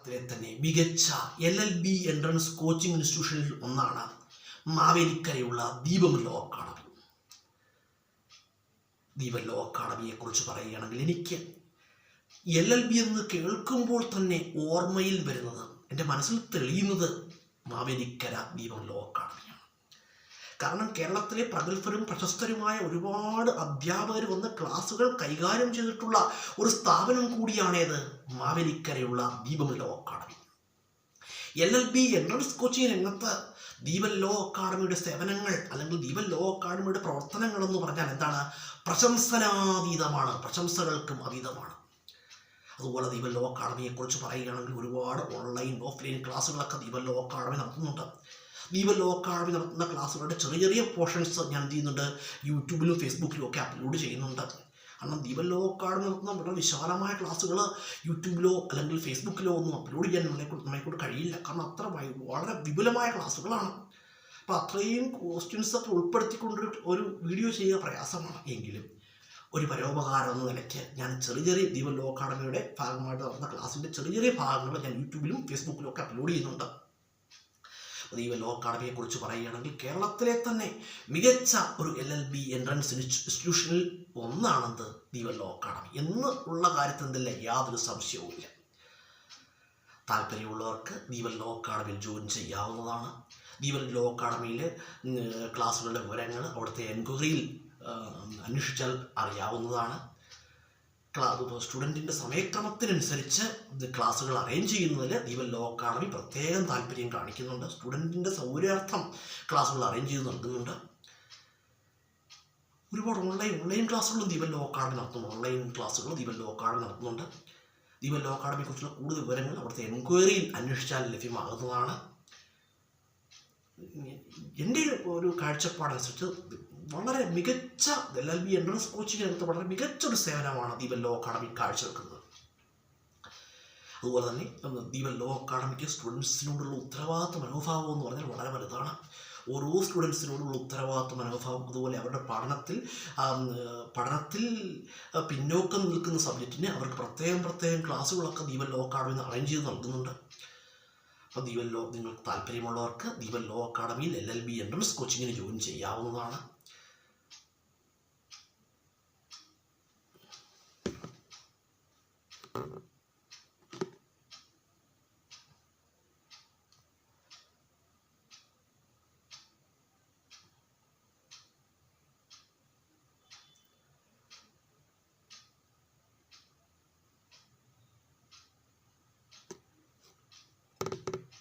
അതിലെ തന്നെ മികച്ച LLB എൻട്രൻസ് കോച്ചിങ് ഇൻസ്റ്റിറ്റ്യൂഷനിൽ ഒന്നാണ് മാവേലിക്കരയുള്ള ദീപം ലോ അക്കാഡമി. ദീപം ലോ അക്കാഡമിയെക്കുറിച്ച് പറയുകയാണെങ്കിൽ എനിക്ക് LLB എന്ന് കേൾക്കുമ്പോൾ തന്നെ ഓർമ്മയിൽ വരുന്നത്, എൻ്റെ മനസ്സിൽ തെളിയുന്നത് മാവേലിക്കര ദീപം ലോ അക്കാഡമിയാണ്. കാരണം കേരളത്തിലെ പ്രഗത്ഭരും പ്രശസ്തരുമായ ഒരുപാട് അധ്യാപകർ വന്ന് ക്ലാസുകൾ കൈകാര്യം ചെയ്തിട്ടുള്ള ഒരു സ്ഥാപനം കൂടിയാണേത് മാവേലിക്കരയുള്ള ദീപം law academy. LLB entrance coaching രംഗത്ത് ദീപം ലോ അക്കാഡമിയുടെ സേവനങ്ങൾ അല്ലെങ്കിൽ ദീപം ലോ അക്കാഡമിയുടെ പ്രവർത്തനങ്ങൾ എന്ന് പറഞ്ഞാൽ എന്താണ്? പ്രശംസനാതീതമാണ്, പ്രശംസകൾക്കും അതീതമാണ്. അതുപോലെ ദീപം ലോ അക്കാഡമിയെക്കുറിച്ച് പറയുകയാണെങ്കിൽ ഒരുപാട് ഓൺലൈൻ ഓഫ്ലൈൻ ക്ലാസ്സുകളൊക്കെ ദീപം ലോ അക്കാഡമി നടത്തുന്നുണ്ട്. ദീപം ലോ അക്കാഡമി നടത്തുന്ന ക്ലാസ്സുകളുടെ ചെറിയ ചെറിയ പോർഷൻസ് ഞാൻ എന്ത് ചെയ്യുന്നുണ്ട്? യൂട്യൂബിലും ഫേസ്ബുക്കിലും ഒക്കെ അപ്ലോഡ് ചെയ്യുന്നുണ്ട്. കാരണം ദീപം ലോ അക്കാഡമി നടത്തുന്ന വളരെ വിശാലമായ ക്ലാസ്സുകൾ യൂട്യൂബിലോ അല്ലെങ്കിൽ ഫേസ്ബുക്കിലോ ഒന്നും അപ്ലോഡ് ചെയ്യാൻ നമ്മളെക്കൊണ്ട് കഴിയില്ല. കാരണം അത്ര വളരെ വിപുലമായ ക്ലാസ്സുകളാണ്. അപ്പോൾ അത്രയും ക്വസ്റ്റ്യൻസൊക്കെ ഉൾപ്പെടുത്തിക്കൊണ്ട് ഒരു വീഡിയോ ചെയ്യുക പ്രയാസമാണ്. എങ്കിലും ഒരു പരോപകാരം എന്ന നിലയ്ക്ക് ഞാൻ ചെറിയ ചെറിയ ദീപം ലോ അക്കാഡമിയുടെ ഭാഗമായിട്ട് നടന്ന ക്ലാസ്സിൻ്റെ ചെറിയ ചെറിയ ഭാഗങ്ങൾ ഞാൻ യൂട്യൂബിലും ഫേസ്ബുക്കിലും ഒക്കെ അപ്ലോഡ് ചെയ്യുന്നുണ്ട്. ദീപം ലോ അക്കാഡമിയെക്കുറിച്ച് പറയുകയാണെങ്കിൽ കേരളത്തിലെ തന്നെ മികച്ച ഒരു LLB എൻട്രൻസ് ഇൻസ്റ്റിറ്റ്യൂഷനിൽ ഒന്നാണെന്ത് ദീപം ലോ അക്കാഡമി എന്ന് ഉള്ള കാര്യത്തിൽ എന്തില്ല യാതൊരു സംശയവുമില്ല. താല്പര്യമുള്ളവർക്ക് ദീപം ലോ അക്കാഡമിയിൽ ജോയിൻ ചെയ്യാവുന്നതാണ്. ദീപം ലോ അക്കാഡമിയിലെ ക്ലാസ്സുകളുടെ വിവരങ്ങൾ അവിടുത്തെ എൻക്വയറിയിൽ അന്വേഷിച്ചാൽ അറിയാവുന്നതാണ്. സ്റ്റുഡൻറ്റിൻ്റെ സമയക്രമത്തിനനുസരിച്ച് ക്ലാസ്സുകൾ അറേഞ്ച് ചെയ്യുന്നതിൽ ദീപം ലോ അക്കാഡമി പ്രത്യേകം താല്പര്യം കാണിക്കുന്നുണ്ട്. സ്റ്റുഡൻറ്റിൻ്റെ സൗകര്യാർത്ഥം ക്ലാസ്സുകൾ അറേഞ്ച് ചെയ്ത് നൽകുന്നുണ്ട്. ഒരുപാട് ഓൺലൈൻ ക്ലാസ്സുകളും ദീപം ലോ അക്കാഡമി നടത്തുന്നു. ഓൺലൈൻ ക്ലാസ്സുകൾ ദീപം ലോ അക്കാഡമി നടത്തുന്നുണ്ട്. ദീപം ലോ അക്കാഡമിയെക്കുറിച്ചുള്ള കൂടുതൽ വിവരങ്ങൾ അവിടുത്തെ എൻക്വയറിയിൽ അന്വേഷിച്ചാൽ ലഭ്യമാകുന്നതാണ്. എൻ്റെ ഒരു കാഴ്ചപ്പാടനുസരിച്ച് വളരെ മികച്ച LLB എൻട്രൻസ് കോച്ചിങ് രംഗത്ത് വളരെ മികച്ചൊരു സേവനമാണ് ദീപം ലോ അക്കാഡമി കാഴ്ചവെക്കുന്നത്. അതുപോലെ തന്നെ ദീപം ലോ അക്കാഡമിക്ക് സ്റ്റുഡൻസിനോടുള്ള ഉത്തരവാദിത്വ മനോഭാവം എന്ന് പറഞ്ഞാൽ വളരെ വലുതാണ്. ഓരോ സ്റ്റുഡൻസിനോടുള്ള ഉത്തരവാദിത്വ മനോഭാവം, അതുപോലെ അവരുടെ പഠനത്തിൽ പിന്നോക്കം നിൽക്കുന്ന സബ്ജക്റ്റിന് അവർക്ക് പ്രത്യേകം ക്ലാസ്സുകളൊക്കെ ദീപം ലോ അക്കാഡമി അറേഞ്ച് ചെയ്ത് നൽകുന്നുണ്ട്. അപ്പോൾ നിങ്ങൾക്ക് താല്പര്യമുള്ളവർക്ക് ദീപം ലോ അക്കാഡമിയിൽ LLB എൻട്രൻസ് കോച്ചിങ്ങിന് ജോയിൻ ചെയ്യാവുന്നതാണ്.